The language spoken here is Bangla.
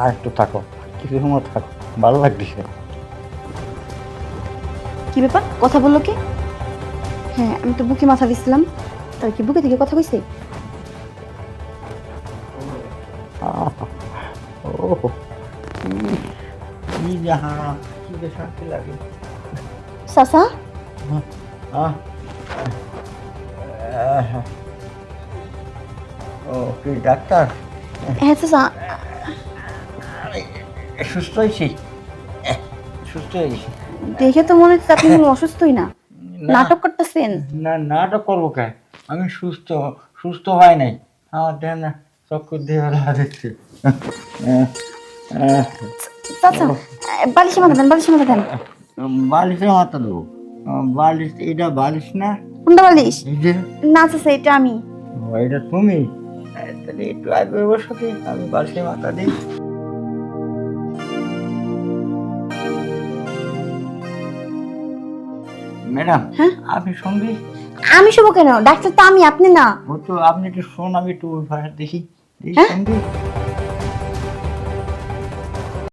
আর একটু থাকো, কিছু সময় থাকো, ভালো লাগতেছে। কি ব্যাপার, কথা বললো কি? হ্যাঁ, আমি তো বুকে মাথা দিছিলাম, তার কি বুকে থেকে কথা কইছে? ও কি যাহা, কি যে শান্তি লাগে। চাচা, আহ, ও কি ডাক্তার? হ্যাঁ চাচা। সুস্থ হয়েছি, সুস্থ হয়েছি। দেখে তো মনে হচ্ছে আপনি কোনো অসুস্থই না, না নাটক করতেছেন। না, নাটক করবো কে? আমি সুস্থ, সুস্থ হয় নাই। আমার দেন চক্কর দিয়ে দিচ্ছে। চাচা, বালিশে মাথা দেন, বালিশে মাথা দেন। বালিশে মাথা দেবো? বালিশ এটা বালিশ না। কোনটা বালিশ? এই যে না চাচা, এটা আমি। এটা তুমি, তাহলে একটু আগে বসো কি, আমি বালিশে মাথা দিই। ম্যাডাম, হ্যাঁ, আপনি শুনবি? আমি শুভ কেন? ডাক্তার তো আমি, আপনি না। ও তো আপনি একটু শোন, আমি একটু ওই ভাষা দেখি, হ্যাঁ? শুনবি?